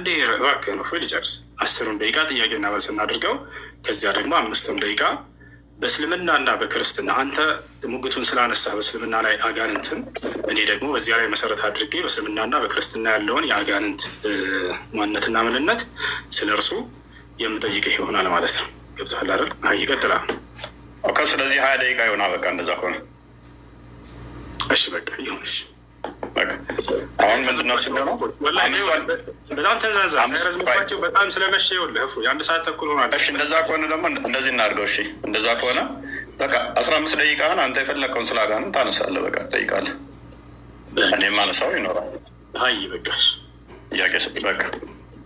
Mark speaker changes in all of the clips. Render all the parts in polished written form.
Speaker 1: አንዴ እባክህ ነው ልጨርስ። 10 ደቂቃ ጥያቄና መልስ እናድርገው። ከዚያ ደግሞ 5 ደቂቃ በእስልምናና በክርስትና አንተ ሙግቱን ስላነሳ በእስልምና ላይ አጋንንትን፣ እኔ ደግሞ በዚያ ላይ መሰረት አድርጌ በእስልምናና በክርስትና ያለውን የአጋንንት ማንነትና ምንነት ስለ እርሱ የምጠይቅህ ይሆናል ማለት ነው። ገብቶሃል አይደል? ይቀጥላል።
Speaker 2: ስለዚህ 20 ደቂቃ ይሆናል። በቃ እንደዛ ከሆነ
Speaker 1: እሺ፣ በቃ ይሁንሽ።
Speaker 2: አሁን ምንድነው ሲሆነው?
Speaker 1: በጣም ተንዛዛ ረዝምባቸው በጣም ስለመሸ ይኸውልህ የአንድ ሰዓት ተኩል ሆኗል።
Speaker 2: እሺ እንደዛ ከሆነ ደግሞ እንደዚህ እናድርገው። እሺ እንደዛ ከሆነ በቃ 15 ደቂቃህን አንተ የፈለግከውን ስላጋንን ታነሳለህ። በቃ ትጠይቃለህ፣ እኔም አነሳው ይኖራል።
Speaker 1: አይ በቃሽ።
Speaker 2: ጥያቄ በቃ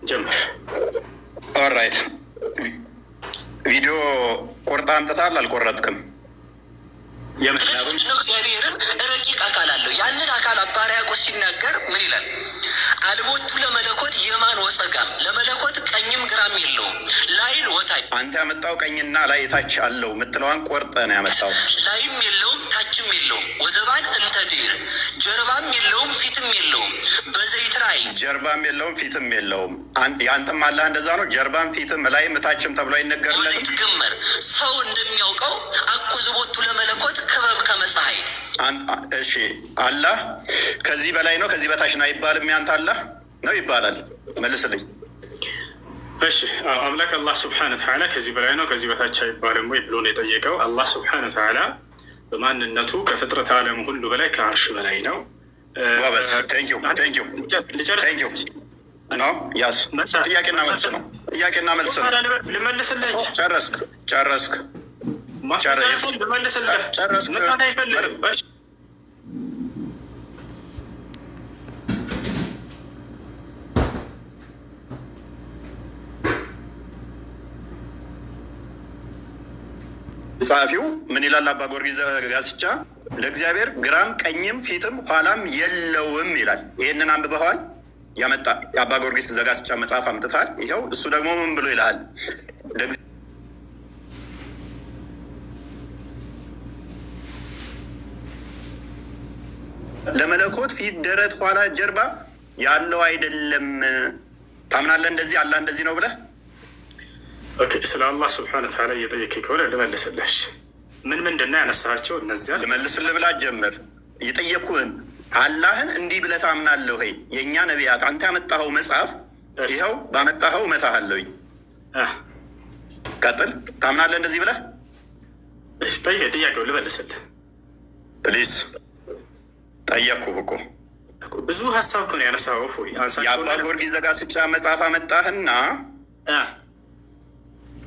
Speaker 1: ጀምር።
Speaker 2: ኦልራይት። ቪዲዮ ቆርጣ አንጥታል አልቆረጥክም?
Speaker 3: ምንድነው? እግዚአብሔርን ረቂቅ አካል አለው። ያንን አካል አባ ሕርያቆስ ሲናገር ምን ይላል? አልቦቱ ለመለኮት የማን ወጸጋም፣ ለመለኮት ቀኝም ግራም የለውም ላይል ወታች።
Speaker 2: አንተ ያመጣው ቀኝና ላይ ታች አለው ምትለዋን ቆርጠ ነው ያመጣው።
Speaker 3: ላይም የለውም ታችም የለውም። ወዘባን እንተ ድር፣ ጀርባም የለውም ፊትም የለውም። በዘይት ራእይ
Speaker 2: ጀርባም የለውም ፊትም የለውም። ያንተም አላህ እንደዛ ነው። ጀርባም ፊትም ላይም ታችም ተብሎ አይነገርለት።
Speaker 3: ወዘይት ግመር ሰው እንደሚያውቀው አኮዝቦቱ ለመለኮት ክበብ ከመፀሐይ።
Speaker 2: እሺ አላህ ከዚህ በላይ ነው ከዚህ በታች ነው አይባልም። ያንተ አላህ ነው ይባላል። መልስልኝ።
Speaker 1: እሺ አምላክ አላህ ስብሐነ ወተዓላ ከዚህ በላይ ነው ከዚህ በታች አይባልም ወይ ብሎ ነው የጠየቀው። አላህ ስብሐነ ወተዓላ በማንነቱ ከፍጥረት ዓለም ሁሉ በላይ ከአርሽ በላይ ነው።
Speaker 2: ጥያቄና መልስ ነው። ጥያቄና መልስ ነው።
Speaker 1: ልመልስልህ።
Speaker 2: ጨረስክ? ጸሐፊው ምን ይላል? አባ ጊዮርጊስ ዘጋስጫ ለእግዚአብሔር ግራም ቀኝም ፊትም ኋላም የለውም ይላል። ይህንን አንብበዋል? ያመጣ የአባ ጊዮርጊስ ዘጋስጫ መጽሐፍ አምጥታል። ይኸው እሱ ደግሞ ምን ብሎ ይልሃል? ለመለኮት ፊት፣ ደረት፣ ኋላ፣ ጀርባ ያለው አይደለም። ታምናለህ? እንደዚህ አላህ እንደዚህ ነው ብለህ
Speaker 1: ስለ አላህ ስብሐነ ወተዓላ እየጠየቀኝ ከሆነ ልመልስልህ። ምንድን ነው ያነሳቸው? እነዚያ
Speaker 2: ልመልስልህ ብላ ጀምር። እየጠየኩህን አላህን እንዲህ ብለህ ታምናለህ ወይ? የእኛ ነቢያት አንተ ያመጣኸው መጽሐፍ ይኸው ባመጣኸው እመታሃለሁኝ። ቀጥል። ታምናለህ እንደዚህ ብለህ?
Speaker 1: ጥያቄው ልመልስልህ
Speaker 2: ፕሊስ። ጠየቅኩህ እኮ
Speaker 1: ብዙ ሀሳብ እኮ ነው ያነሳኸው።
Speaker 2: የአባ ጊዮርጊስ ዘጋስጫ መጽሐፍ አመጣህና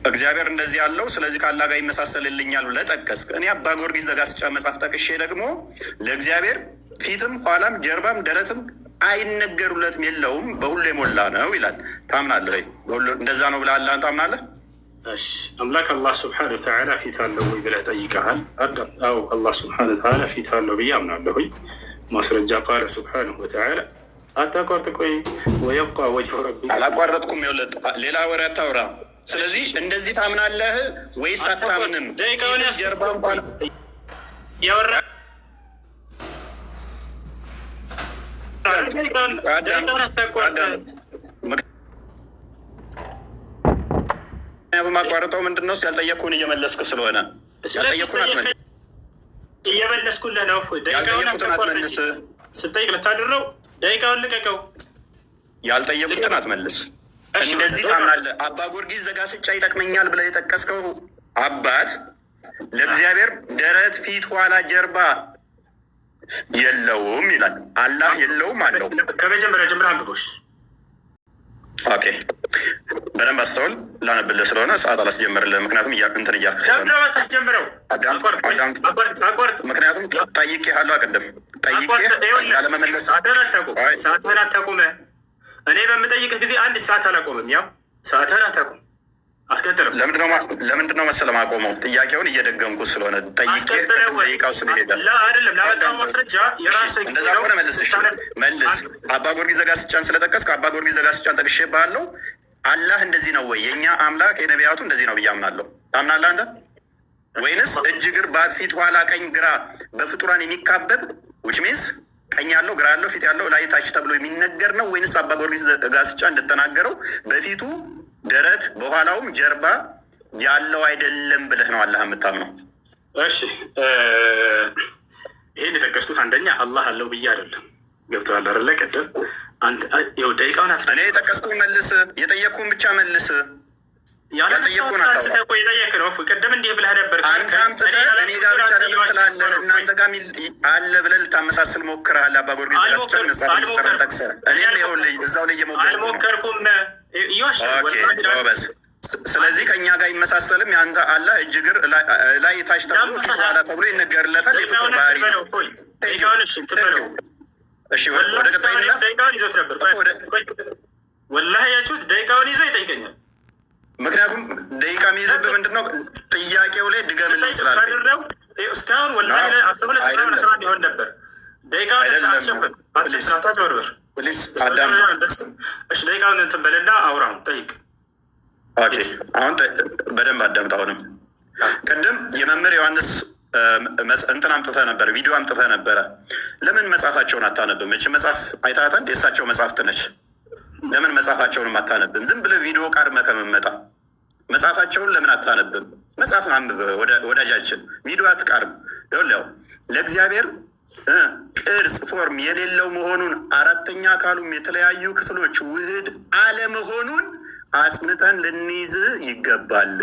Speaker 2: እግዚአብሔር እንደዚህ ያለው ስለዚህ ከአላህ ጋር ይመሳሰልልኛል ብለህ ጠቀስክ። እኔ አባ ጊዮርጊስ ዘጋስጫ መጽሐፍ ጠቅሼ ደግሞ ለእግዚአብሔር ፊትም ኋላም ጀርባም ደረትም አይነገሩለትም የለውም በሁሉ የሞላ ነው ይላል። ታምናለህ ወይ? እንደዛ ነው ብለህ አላህን ታምናለህ?
Speaker 1: እሺ አምላክ አላህ ስብሐነ ወተዓላ ፊት አለው ወይ ብለህ ጠይቀሃል። አዎ አላህ ስብሐነ ወተዓላ ፊት አለው ብዬ አምናለሁኝ። ማስረጃ ቃለ ስብሐነሁ ወተዓላ። አታቋርጥ። ቆይ ወየብቃ ወጅሁ ረቢ።
Speaker 2: አላቋረጥኩም። ሌላ ወሬ አታውራ። ስለዚህ እንደዚህ ታምናለህ ወይስ አታምንም? ጀርባ እንኳን
Speaker 1: ያወራ
Speaker 2: በማቋረጠው ምንድን ነው? ያልጠየቅኩህን እየመለስክ ስለሆነ ያልጠየቅኩህን አትመልስ።
Speaker 1: እየመለስኩልህ ነው።
Speaker 2: ያልጠየቅኩትን አትመልስ።
Speaker 1: ስጠይቅ ልታድረው ደቂቃውን ልቀቀው።
Speaker 2: ያልጠየቅኩትን አትመልስ። እንደዚህ ታምናለህ? አባ ጊዮርጊስ ዘጋስጫ ይጠቅመኛል ብለህ የጠቀስከው አባት ለእግዚአብሔር ደረት፣ ፊት፣ ኋላ፣ ጀርባ የለውም ይላል። አላህ የለውም አለው።
Speaker 1: ከመጀመሪያ ጀምረህ አንብቦሽ። ኦኬ
Speaker 2: በደንብ አስተውል። ላነብልህ ስለሆነ ሰዓት አላስጀምርልህ። ምክንያቱም እንትን እያልክ
Speaker 1: ታስጀምረው።
Speaker 2: ምክንያቱም ጠይቄሃለሁ። አቅድም ጠይቄህ ያለመመለስ
Speaker 1: ሰዓትህን አታቁመህ። እኔ በምጠይቅህ ጊዜ አንድ ሰዓት አላቆምም። ያው ሰዓትህን አታቁም። አስከትልም።
Speaker 2: ለምንድነው መሰለህ ማቆመው? ጥያቄውን እየደገምኩ ስለሆነ ጠይቄው ስለሄደ
Speaker 1: አይደለም። ላመጣው ማስረጃ የራስህ
Speaker 2: እንደዛ ከሆነ መልስ። መልስ። አባ ጊዮርጊስ ዘጋስጫን ስለጠቀስክ አባ ጊዮርጊስ ዘጋስጫን ጠቅሼብሃለሁ። አላህ እንደዚህ ነው ወይ? የእኛ አምላክ የነቢያቱ እንደዚህ ነው ብዬ አምናለሁ። ታምናለህ አንተ? ወይንስ እጅ፣ እግር፣ ባት፣ ፊት፣ ኋላ፣ ቀኝ፣ ግራ በፍጡራን የሚካበብ ዊች ሚንስ ቀኝ ያለው ግራ ያለው ፊት ያለው ላይ ታች ተብሎ የሚነገር ነው ወይንስ አባ ጊዮርጊስ ዘጋስጫ እንደተናገረው በፊቱ ደረት በኋላውም ጀርባ ያለው አይደለም ብለህ ነው አላህ የምታምነው?
Speaker 1: እሺ ይሄን የጠቀስኩት አንደኛ አላህ አለው ብዬ አይደለም። ገብተዋል አይደለ? ቅድም ይኸው ደቂቃውን
Speaker 2: እኔ የጠቀስኩህን መልስ፣ የጠየቅኩህን ብቻ መልስ።
Speaker 1: የጠየቅ ነው ቅድም እንዲህ ብለህ ነበር።
Speaker 2: አንተ አምጥተህ እኔ ጋር ብቻ ለምን ትላለህ? እናንተ ጋር አለ ብለህ ልታመሳስል ሞክረሃል። አባ ጊዮርጊስ ዘጋስጫ መጽሐፍ ጠቅሰህ እኔም ይኸውልህ እዛው ላይ
Speaker 1: አልሞከርኩም።
Speaker 2: ጎበዝ። ስለዚህ ከእኛ ጋር ይመሳሰልም የአንተ አላህ እጅ እግር ላይ ታች ተብሎ ፊት ኋላ ተብሎ ይነገርለታል። የፍጡር ባህሪ ነው። እሺ ወደ ቀጣይ
Speaker 1: ይዞት ነበር። ወላሂ ያችሁት ደቂቃውን ይዞ ይጠይቀኛል።
Speaker 2: ምክንያቱም ደቂቃ የሚይዝብህ ምንድን ነው? ጥያቄው ላይ ድገምልኝ ስላልከኝ
Speaker 1: እስካሁን ወላሂ ሆን ነበር። ደቂቃውን ደቂቃውን እንትን በልና አውራውን ጠይቅ።
Speaker 2: ኦኬ አሁን በደንብ አዳምጥ። አሁንም ቅድም የመምህር ዮሐንስ እንትን አምጥተህ ነበረ፣ ቪዲዮ አምጥተህ ነበረ። ለምን መጽሐፋቸውን አታነብም? እች መጽሐፍ አይታታል፣ የእሳቸው መጽሐፍት ነች። ለምን መጽሐፋቸውንም አታነብም? ዝም ብለህ ቪዲዮ ቃርመህ ከመመጣ መጽሐፋቸውን ለምን አታነብም? መጽሐፍ አንብብ ወዳጃችን፣ ቪዲዮ አትቃርም። ይኸውልህ ለእግዚአብሔር ቅርጽ ፎርም የሌለው መሆኑን አራተኛ አካሉም የተለያዩ ክፍሎች ውህድ አለመሆኑን አጽንተን ልንይዝ ይገባል።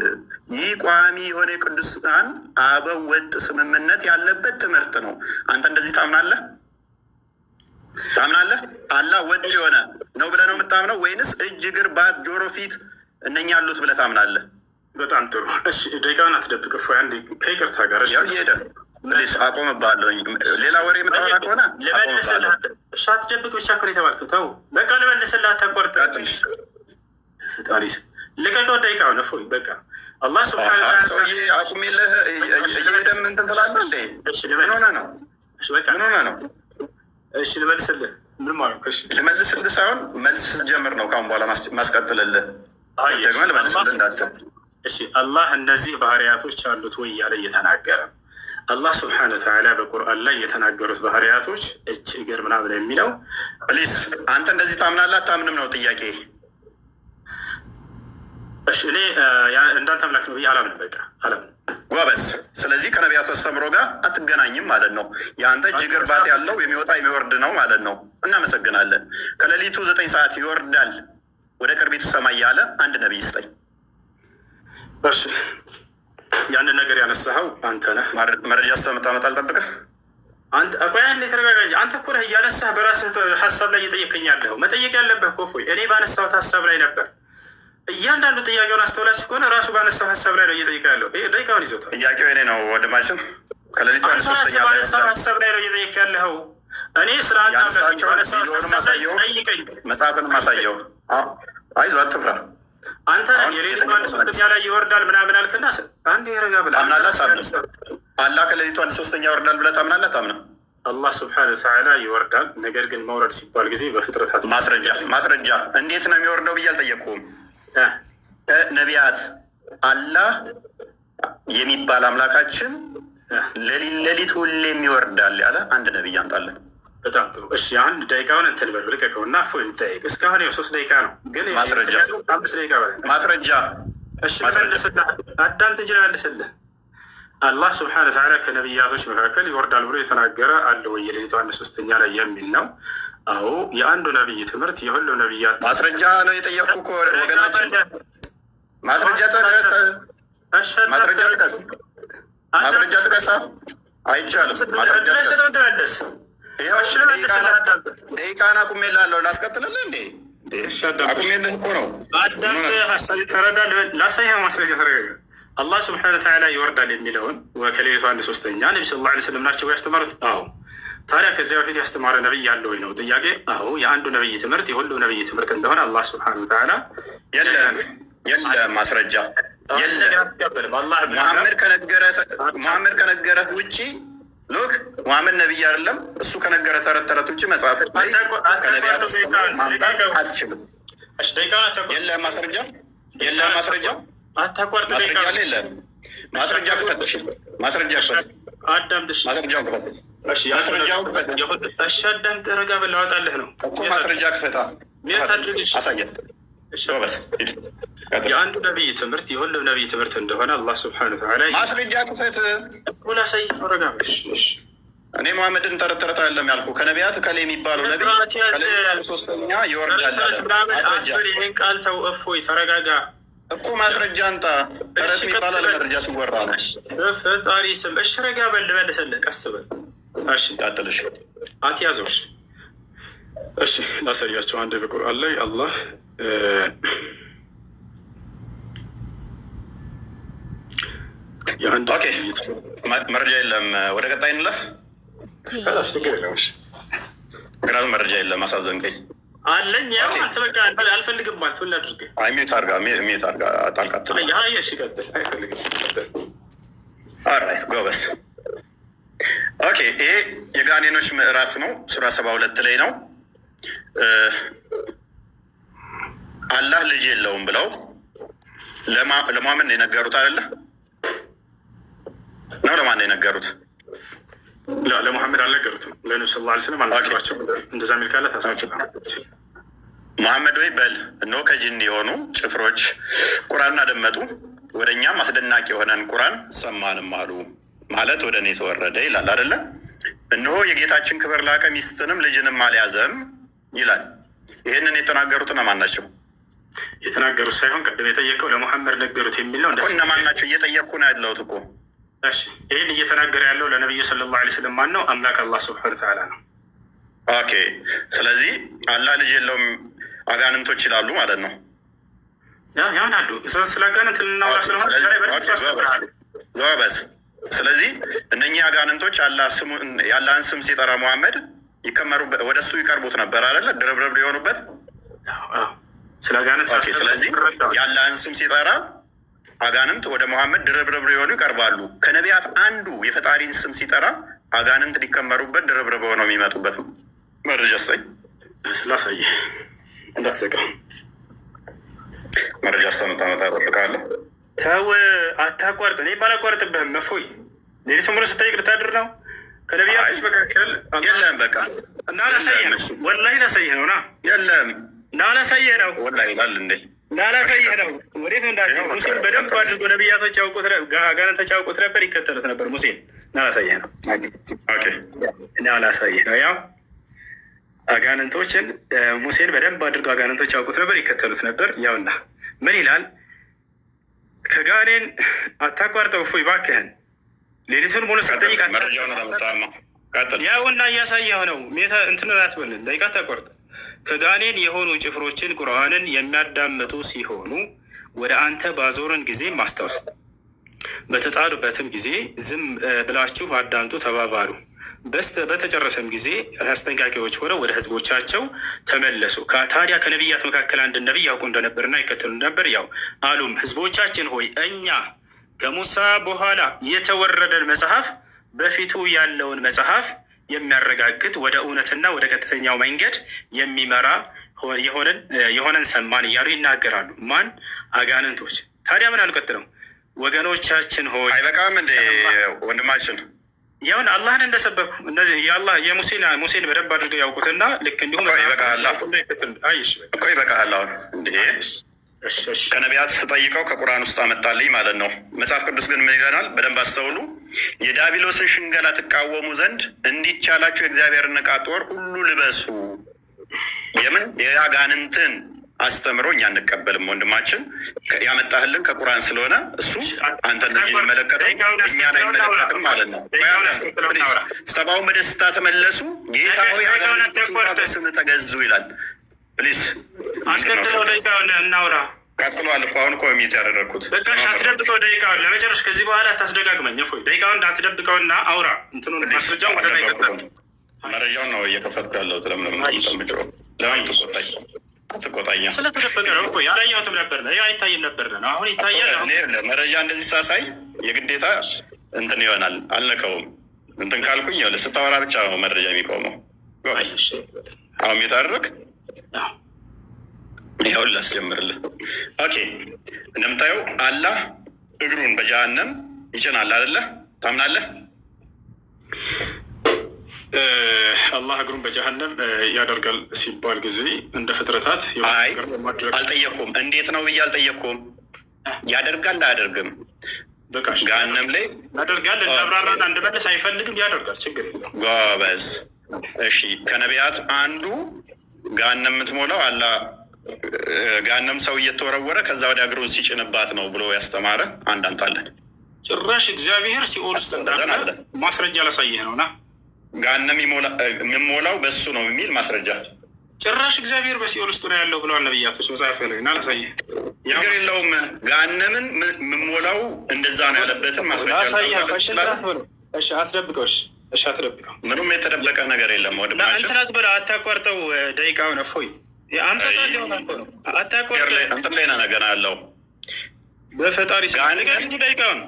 Speaker 2: ይህ ቋሚ የሆነ የቅዱሳን አበው ወጥ ስምምነት ያለበት ትምህርት ነው። አንተ እንደዚህ ታምናለህ? አላህ ወጥ የሆነ ነው ብለህ ነው የምታምነው ወይንስ እጅ እግር ባት ጆሮ ፊት እነኛ ያሉት ብለህ ታምናለህ?
Speaker 1: በጣም ጥሩ። እሺ ደቂቃውን አትደብቅ። እፎ አንዴ ከይቅርታ ጋር
Speaker 2: ሄደ ፕሊስ አቆምብሃለሁ። ሌላ ወሬ የምታወራ ከሆነ
Speaker 1: ልመልስልህ። እሺ አትደብቅ ብቻ እኮ ነው የተባልከው። ተው በቃ ልመልስልህ። አታቋርጥ። ፈጣሪስ ልቀቀው። ደቂቃውን እፎይ በቃ አላህ ሱብሓነሁ ወተዓላ
Speaker 2: ሰውዬ አቁሜልህ እየሄደም እንትን ትላለህ እንዴ? ምን ሆነህ ነው? ምን ሆነህ ነው?
Speaker 1: እሺ ልመልስልህ። ምን ማለት ነው? እሺ
Speaker 2: ልመልስልህ ሳይሆን መልስ ጀምር ነው ካሁን በኋላ ማስቀጥልልህ። ደግሞ ልመልስልህ እንዳትል።
Speaker 1: እሺ አላህ እነዚህ ባህሪያቶች አሉት ወይ እያለ እየተናገረ አላህ ስብሐነ ወተዓላ በቁርአን ላይ የተናገሩት ባህሪያቶች እጅ እግር ምናምን የሚለው
Speaker 2: ፕሊስ አንተ እንደዚህ ታምናለህ አታምንም ነው ጥያቄ።
Speaker 1: እሺ እኔ እንዳንተ አምላክ ነው ብዬ አላምንም። በቃ አላምንም።
Speaker 2: ጎበዝ። ስለዚህ ከነቢያቱ አስተምሮ ጋር አትገናኝም ማለት ነው። የአንተ እጅ እግር ባት ያለው የሚወጣ የሚወርድ ነው ማለት ነው። እናመሰግናለን። ከሌሊቱ 9 ሰዓት ይወርዳል ወደ ቅርቢቱ ሰማይ ያለ አንድ ነቢይ ስጠኝ።
Speaker 1: እሺ ያንን ነገር ያነሳኸው አንተ ነህ።
Speaker 2: መረጃ ስተመጣመጥ አልጠብቅህ።
Speaker 1: ቆይ አንዴ ተረጋጋ። አንተ እኮ ነህ እያነሳህ በራስህ ሀሳብ ላይ እየጠየቀኝ ያለኸው። መጠየቅ ያለብህ እኮ እፎይ እኔ ባነሳሁት ሀሳብ ላይ ነበር። እያንዳንዱ ጥያቄውን አስተውላችሁ ከሆነ ራሱ ባነሳው ሀሳብ ላይ ነው እየጠየቀ ያለው። ይሄ ደቂቃውን ይዞታል።
Speaker 2: ጥያቄው እኔ ነው ወንድማችን። ከሌሊቱ
Speaker 1: ባነሳው ሀሳብ ላይ ነው እየጠየቀ ያለኸው። እኔ ስለ አንተ ጠይቀኝ።
Speaker 2: መጽሐፍንም አሳየው። አይዞህ አትፍራ።
Speaker 1: አንተ የሌሊቱ 1/3 ላይ ይወርዳል ምናምን አልክና አንዴ ረጋ ብለህ
Speaker 2: ታምናለህ? አላህ ከሌሊቱ 1/3 ይወርዳል ብለህ ታምናለህ? ታምነህ
Speaker 1: አላህ ስብሐነ ወተዓላ ይወርዳል። ነገር ግን መውረድ ሲባል ጊዜ በፍጥረታት
Speaker 2: ማስረጃ እንዴት ነው የሚወርደው ብዬ አልጠየቅኩም። ነቢያት አላህ የሚባል አምላካችን ሌሊት ሁሌም ይወርዳል ያለ አንድ ነቢይ አንጣለን።
Speaker 1: በጣም ጥሩ። እሺ አንድ ደቂቃውን እንትን በል ልቀቀው እና እፎይ እንጠይቅ። እስካሁን 3 ደቂቃ ነው፣ ግን 5 ደቂቃ በላይ
Speaker 2: ማስረጃ።
Speaker 1: እሺ መልስልህ፣ አዳም ትችላለህ። አላህ ስብሐነ ወተዓላ ከነቢያቶች መካከል ይወርዳል ብሎ የተናገረ አለ ወይ? የሌሊቱ 1/3 ላይ የሚል ነው። አዎ የአንዱ ነቢይ ትምህርት የሁሉ ነቢያት
Speaker 2: ማስረጃ ነው የጠየቅኩ እኮ ወገናችን። ማስረጃ ጥቀስ። አይቻልም። ደቂቃን አቁሜልሃለሁ። ላስቀጥልልህ እንዴ? አቁሜልህ እኮ ነው።
Speaker 1: ላሳይህ ማስረጃ። ተረጋጋ። አላህ ስብሐነ ወተዓላ ይወርዳል የሚለውን ከሌሊቱ 1/3 ነቢ ሰለላሁ ዐለይሂ ወሰለም ናቸው ያስተማሩት። አዎ ታዲያ ከዚያ በፊት ያስተማረ ነቢይ ያለ ወይ ነው ጥያቄ። አዎ የአንዱ ነቢይ ትምህርት የሁሉ ነቢይ ትምህርት እንደሆነ አላህ ስብሐነ ወተዓላ
Speaker 2: የለም ማስረጃ የለም። ሙሐመድ ከነገረህ ውጭ ሉክ ሙሐመድ ነቢይ አይደለም። እሱ ከነገረ ተረት ውጭ መጽሐፍ ላይ ከነቢያት ማምጣት አትችልም። የለም ማስረጃ የለም ማስረጃ
Speaker 1: አታቋርጥ።
Speaker 2: ማስረጃ ክፈት። ማስረጃ ክፈት። ማስረጃው
Speaker 1: አዳምጥ፣ ረጋ በል ላወጣልህ ነው
Speaker 2: እኮ ማስረጃ ክፈታ አሳየን።
Speaker 1: የአንዱ ነቢይ ትምህርት የሁሉም ነቢይ ትምህርት እንደሆነ አላህ ስብሐነሁ ወተዓላ
Speaker 2: ማስረጃ ክፈት።
Speaker 1: ላሳይ ረጋ በል።
Speaker 2: እኔ መሐመድን ተረተረታ ያለም ያልኩ ከነቢያት ከሌ የሚባለው ነቢይ ሶስተኛ ይወርዳል።
Speaker 1: ይህን ቃል ተው፣ እፎይ ተረጋጋ
Speaker 2: እኮ ማስረጃ አንጣ። ተረት የሚባለው ለመረጃ ሲወራ ነው።
Speaker 1: በፈጣሪ ስም እሺ፣ ረጋ በል ልመልስልህ፣ ቀስ በል እሺ።
Speaker 2: ቀጥልሽ
Speaker 1: አትያዘው። እሺ ላሳያቸው። አንድ በቁርአን ላይ አላህ
Speaker 2: መረጃ የለም። ወደ ቀጣይ እንለፍ። ምክንያቱም መረጃ የለም። አሳዘንከኝ
Speaker 1: አለኝ። አንተ በቃ አልፈልግም ማለት ምን ላድርግ?
Speaker 2: ሚዩት አድርጋ ጣልቃት።
Speaker 1: እሺ ቀጥል። አይፈልግም።
Speaker 2: ኦልራይት ጎበስ። ኦኬ ይሄ የጋኔኖች ምዕራፍ ነው። ሱራ 72 ላይ ነው። አላህ ልጅ የለውም ብለው ለማመን የነገሩት አይደለ ነው? ለማን የነገሩት?
Speaker 1: ለሙሐመድ አልነገሩትም። ለነብዩ ሰለላሁ ዐለይሂ ወሰለም አልነገሯቸው። እንደዛ የሚል ካለ ታሳቸው
Speaker 2: መሐመድ ወይ በል እነሆ ከጅን የሆኑ ጭፍሮች ቁርአንን አደመጡ፣ ወደ እኛም አስደናቂ የሆነን ቁርአን ሰማንም አሉ። ማለት ወደ እኔ ተወረደ ይላል አይደለ? እነሆ የጌታችን ክብር ላቀ፣ ሚስትንም ልጅንም አልያዘም ይላል። ይህንን የተናገሩት እነማን ናቸው?
Speaker 1: የተናገሩት ሳይሆን ቅድም የጠየቀው ለሙሐመድ ነገሩት የሚል ነው።
Speaker 2: እነማን ናቸው? እየጠየቅኩ ነው ያለሁት እኮ።
Speaker 1: እሺ ይህን እየተናገረ ያለው ለነቢዩ ሰለላሁ ዐለይሂ ወሰለም ማን ነው? አምላክ አላህ ሱብሓነሁ ወተዓላ ነው።
Speaker 2: ኦኬ ስለዚህ አላህ ልጅ የለውም አጋንንቶች ይላሉ ማለት ነው።
Speaker 1: ያምናሉ። ስለ አጋንንት ልናወራ ስለሆነ
Speaker 2: ጎበዝ። ስለዚህ እነኚህ አጋንንቶች የአላህን ስም ሲጠራ መሐመድ ወደ እሱ ይቀርቡት ነበር አይደለ? ድርብርብ ሊሆኑበት
Speaker 1: ስለ አጋንንት።
Speaker 2: ስለዚህ የአላህን ስም ሲጠራ አጋንንት ወደ መሐመድ ድርብርብ ሊሆኑ ይቀርባሉ። ከነቢያት አንዱ የፈጣሪን ስም ሲጠራ አጋንንት ሊከመሩበት ድርብርብ ሆነው የሚመጡበት ነው። መረጃ ስጠኝ።
Speaker 1: ስላሳየ እንዳትዘጋ።
Speaker 2: መረጃ ስታመጣ እጠብቅሃለሁ።
Speaker 1: ተው አታቋርጥ። እኔ ባላቋርጥብህም እፎይ። ሌሊቱ ሙሉ ስጠይቅ ልታድር ነው። ከነቢያቶች መካከል
Speaker 2: የለም። በቃ
Speaker 1: እና ላሳየህ ነው። ወላሂ ላሳየህ ነው። ና
Speaker 2: የለም
Speaker 1: እና ላሳየህ ነው።
Speaker 2: ወላሂ ይላል እንዴ?
Speaker 1: ላሳየህ ነው። ወዴት እንዳለ ሙሴን በደንብ አድርጎ ነቢያቶች ያውቁት፣ አጋንንቶች ያውቁት ነበር፣ ይከተሉት ነበር ሙሴን። እና ላሳየህ ነው። እና ላሳየህ ነው። ያው አጋንንቶችን ሙሴን በደንብ አድርጎ አጋንንቶች ያውቁት ነበር፣ ይከተሉት ነበር። ያውና ምን ይላል? ከጋኔን አታቋርጠው እፎይ እባክህን። ሌሊቱን ሙሉ ስጠይቅ ያውና እያሳየህ ነው። እንትን አትበልን፣ ደቂቃ አታቋርጥ። ከጋኔን የሆኑ ጭፍሮችን ቁርአንን የሚያዳምጡ ሲሆኑ ወደ አንተ ባዞርን ጊዜ ማስታወስ፣ በተጣሉበትም ጊዜ ዝም ብላችሁ አዳምጡ ተባባሉ። በተጨረሰም ጊዜ አስጠንቃቂዎች ሆነው ወደ ህዝቦቻቸው ተመለሱ። ታዲያ ከነቢያት መካከል አንድ ነቢይ ያውቁ እንደነበርና ይከተሉ ነበር። ያው አሉም ህዝቦቻችን ሆይ እኛ ከሙሳ በኋላ የተወረደን መጽሐፍ በፊቱ ያለውን መጽሐፍ የሚያረጋግጥ ወደ እውነትና ወደ ቀጥተኛው መንገድ የሚመራ የሆነን ሰማን እያሉ ይናገራሉ። ማን? አጋንንቶች። ታዲያ ምን አልቀጥለው? ወገኖቻችን ሆይ
Speaker 2: አይበቃም እንዴ ወንድማችን?
Speaker 1: ያውን አላህን እንደሰበኩ እነዚህ ሙሴን በደንብ አድርገው ያውቁትና ልክ እንዲሁም
Speaker 2: ይበቃል እኮ ይበቃል። አሁን እንዴ ከነቢያት ስጠይቀው ከቁርአን ውስጥ አመጣልኝ ማለት ነው። መጽሐፍ ቅዱስ ግን ምን ይለናል? በደንብ አስተውሉ። የዲያብሎስን ሽንገላ ትቃወሙ ዘንድ እንዲቻላችሁ የእግዚአብሔርን ዕቃ ጦር ሁሉ ልበሱ። የምን የአጋንንትን አስተምሮ እኛ እንቀበልም። ወንድማችን ያመጣህልን ከቁርአን ስለሆነ እሱ አንተ የሚመለከተው እኛን አይመለከትም ማለት ነው። ሰባውን በደስታ ተመለሱ፣ ጌታ ሆይ አጋንንትን ስም ተገዙ ይላል። ፕሊስ
Speaker 1: አስከትለው ደቂቃውን እናውራ።
Speaker 2: ቀጥሏል እኮ አሁን እኮ ሚት ያደረግኩት
Speaker 1: በቃ አትደብቀው። ደቂቃውን ለመጨረሻ ከዚህ በኋላ አታስደጋግመኝ። እፎይ ደቂቃውን እንዳትደብቀውና አውራ። እንትኑን ማስረጃውን ወደ ላይ ቀጥል።
Speaker 2: መረጃውን ነው እየከፈትኩ ያለሁት። ለምን ለምን ትቆጣኝ? አትቆጣኛ።
Speaker 1: ስለተደበቀ ነው እኮ ያላየሁትም ነበር ነው አይታይም ነበር ነው። አሁን ይታያል።
Speaker 2: መረጃ እንደዚህ ሳሳይ የግዴታ እንትን ይሆናል። አልነካውም። እንትን ካልኩኝ ስታወራ ብቻ ነው መረጃ የሚቆመው። አሁን ሚት አደረግ ይኸውን ላስጀምርልህ። ኦኬ እንደምታየው አላህ እግሩን በጀሃነም ይጭናል አይደለ? ታምናለህ?
Speaker 1: አላህ እግሩን በጀሃነም ያደርጋል ሲባል ጊዜ እንደ ፍጥረታት
Speaker 2: አልጠየቅኩም። እንዴት ነው ብዬ አልጠየቅኩም። ያደርጋል አያደርግም?
Speaker 1: በቃሽ
Speaker 2: ገሃነም ላይ
Speaker 1: ያደርጋል። እንዳብራራና እንድመለስ አይፈልግም። ያደርጋል፣ ችግር የለም።
Speaker 2: ጎበዝ። እሺ ከነቢያት አንዱ ገሃነም የምትሞላው አላ ገሃነም ሰው እየተወረወረ ከዛ ወደ እግሩን ሲጭንባት ነው ብሎ ያስተማረ አንዳንድ አለን።
Speaker 1: ጭራሽ እግዚአብሔር ሲኦል ውስጥ እንዳለ ማስረጃ ላሳየህ ነውና
Speaker 2: ገሃነም የሚሞላው በሱ ነው የሚል ማስረጃ።
Speaker 1: ጭራሽ እግዚአብሔር በሲኦል ውስጥ ነው ያለው ብለዋል ነብያቶች መጽሐፍ ላይ እና ላሳየህ።
Speaker 2: ችግር የለውም። ገሃነምን የምሞላው እንደዛ ነው ያለበትም ማስረጃ
Speaker 1: እሺ አትደብቀው። እሺ አትደብቀው።
Speaker 2: ምንም የተደበቀ ነገር የለም። ወድማችን
Speaker 1: እንትናት በላ አታቋርጠው። ደቂቃውን እፎይ አምሳ ሰዓት ሊሆን ነው። አታቋርጠው።
Speaker 2: እንትን ላይ ነገር አለው
Speaker 1: በፈጣሪ ደቂቃውን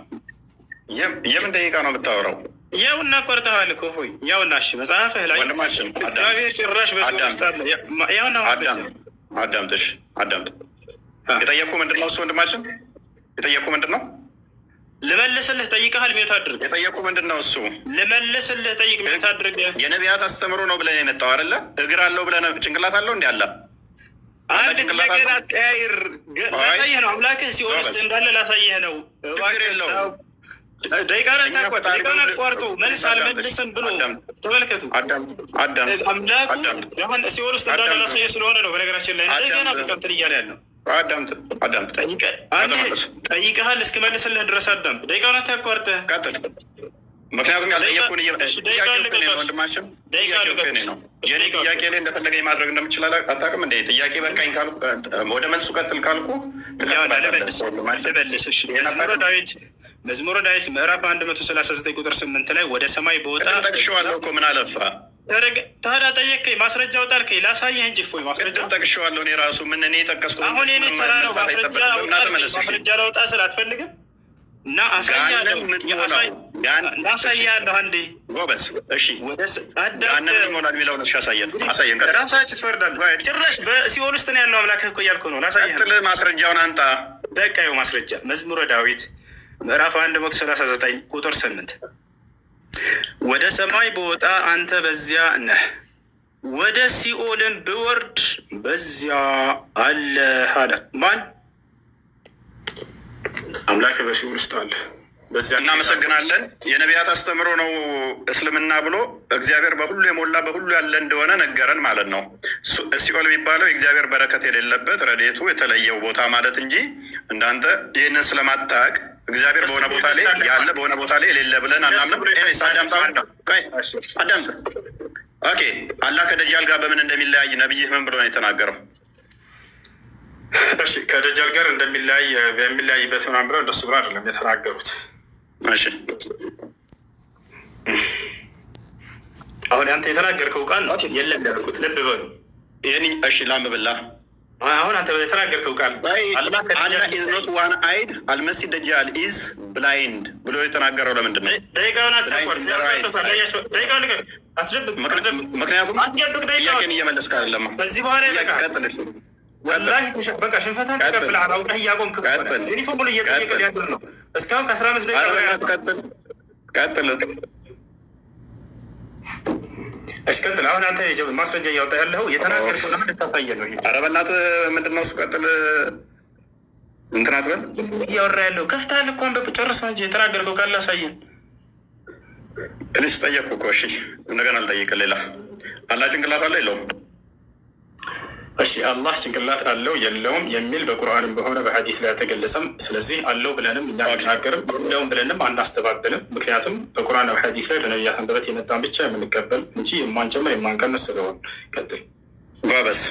Speaker 2: የምን ደቂቃ ነው የምታወራው?
Speaker 1: ያው እናቋርጠዋል እኮ እፎይ። ያው እና እሺ መጽሐፍህ ላይ እግዚአብሔር ጭራሽ በሲኦል ውስጥ አለ። ያው እና
Speaker 2: አዳምጥሽ አዳምጥ። የጠየቁ ምንድን ነው እሱ ወንድማችን? የጠየቁ ምንድን ነው?
Speaker 1: ልመልስልህ ጠይቀሃል። ሜት አድርግ።
Speaker 2: የጠየቁ ምንድን ነው እሱ?
Speaker 1: ልመልስልህ ጠይቅ። ሜት አድርግ።
Speaker 2: የነቢያት አስተምሮ ነው ብለን የመጣው አይደለ? እግር አለው ብለን ጭንቅላት አለው እንዲ አለ
Speaker 1: አንድ ጥያቄን አቀያይር። ላሳየህ ነው አምላክህ ሲኦል ውስጥ እንዳለ ላሳየህ ነው።
Speaker 2: ችግር የለውም።
Speaker 1: ደቂቃን አቋርጦ መልስ አልመልስም ብሎ ተመልከቱ። አምላኩ ሲኦል ውስጥ እንዳለ ላሳየህ ስለሆነ ነው። በነገራችን ላይ እንደገና በቀጥል እያለ ያለው
Speaker 2: አዳምጥ።
Speaker 1: ጠይቀሃል እስክመልስልህ ድረስ አዳምጥ። ደቂቃውን አታቋርጠህ
Speaker 2: ቀጥል። ምክንያቱም ያልጠየቁን ወንድማችን ነው። የኔ ጥያቄ ላይ እንደፈለገ ማድረግ እንደምችል አታውቅም እንደ ጥያቄ በቃኝ ካልኩ ወደ መልሱ ቀጥል ካልኩ
Speaker 1: መዝሙረ ዳዊት ምዕራፍ 139 ቁጥር 8 ላይ ወደ ሰማይ በወጣ
Speaker 2: ጠቅሼዋለሁ እኮ ምን አለፋ
Speaker 1: ታዲያ ጠየቅከኝ። ማስረጃው ጣልከኝ ላሳየህ እንጂ እፎይ ማስረጃው
Speaker 2: ጠቅሼዋለሁ። እኔ ራሱ ምን እኔ ጠቀስኩት።
Speaker 1: አሁን የኔ ተራ ነው። ማስረጃ ላውጣ ስል አትፈልግም እና አሳያለሁ። አንዴ
Speaker 2: ጎበዝ። እሺ
Speaker 1: ገሃነም
Speaker 2: ይሞላል የሚለውን አሳየን።
Speaker 1: ራሳችሁ ትፈርዳለህ። ጭራሽ በሲኦል ውስጥ ነው ያለው አምላክህ እኮ እያልኩ ነው። ላሳየህ።
Speaker 2: ማስረጃውን አንጣ።
Speaker 1: በቃ ይኸው ማስረጃ መዝሙረ ዳዊት ምዕራፍ 139 ቁጥር 8 ወደ ሰማይ በወጣ አንተ በዚያ ነህ፣ ወደ ሲኦልን ብወርድ በዚያ አለህ አለ። ማን? አምላክ በሲኦል ውስጥ አለ። በዚያ
Speaker 2: እናመሰግናለን። የነቢያት አስተምሮ ነው እስልምና ብሎ እግዚአብሔር በሁሉ የሞላ በሁሉ ያለ እንደሆነ ነገረን ማለት ነው። ሲኦል የሚባለው የእግዚአብሔር በረከት የሌለበት ረድኤቱ የተለየው ቦታ ማለት እንጂ እንዳንተ ይህንን ስለማታውቅ እግዚአብሔር በሆነ ቦታ ላይ ያለ በሆነ ቦታ ላይ የሌለ ብለን አናምንም። አዳምጥ። ኦኬ አላህ ከደጃል ጋር በምን እንደሚለያይ ነብይህ ምን ብሎ ነው የተናገረው?
Speaker 1: እሺ ከደጃል ጋር እንደሚለያይ በሚለያይበት ምናምን ብለው እንደሱ ብሎ አይደለም የተናገሩት። እሺ አሁን አንተ የተናገርከው ቃል ነው የለም ያልኩት። ልብ በሉ
Speaker 2: ይህን እሺ ላምብላ።
Speaker 1: አሁን አንተ የተናገርከው ቃል
Speaker 2: አላህ ኢዝ ኖት ዋን አይድ አልመሲ ደጃል ኢዝ ብላይንድ ብሎ የተናገረው ለምንድን ነው? ምክንያቱም ጥያቄን እየመለስክ አይደለም።
Speaker 1: በዚህ በኋላ ወላሂ በቃ ሽንፈትህን ተቀብለሃል። አውቀህ እያቆምክ ዩኒፎርሙን እየጠየቀ ሊያድር ነው እስካሁን ከ15 ደቂቃ
Speaker 2: ቀጥል።
Speaker 1: እሺ ቀጥል። አሁን አንተ ማስረጃ እያወጣ ያለው የተናገርከው ለምን ታሳየ ነው?
Speaker 2: ኧረ በእናትህ ምንድን ነው እሱ? ቀጥል። እንትን አትበል።
Speaker 1: እያወራ ያለው ከፍተሃል እኮ ጨርሰህ እንጂ የተናገርከው ካለ አሳየን።
Speaker 2: እኔስ ጠየቅኩ እኮ። እሺ እንደገና ልጠይቅህ። ሌላ አላህ ጭንቅላት አለ የለውም?
Speaker 1: እሺ አላህ ጭንቅላት አለው የለውም የሚል በቁርአንም በሆነ በሐዲስ ላይ አልተገለጸም። ስለዚህ አለው ብለንም እኛ አንናገርም፣ የለውም ብለንም አናስተባብልም። ምክንያቱም በቁርአን በሐዲስ ላይ በነቢያት አንደበት የመጣን ብቻ የምንቀበል እንጂ የማንጨምር የማንቀንስ ስለሆን። ቀጥል
Speaker 2: ጎበዝ።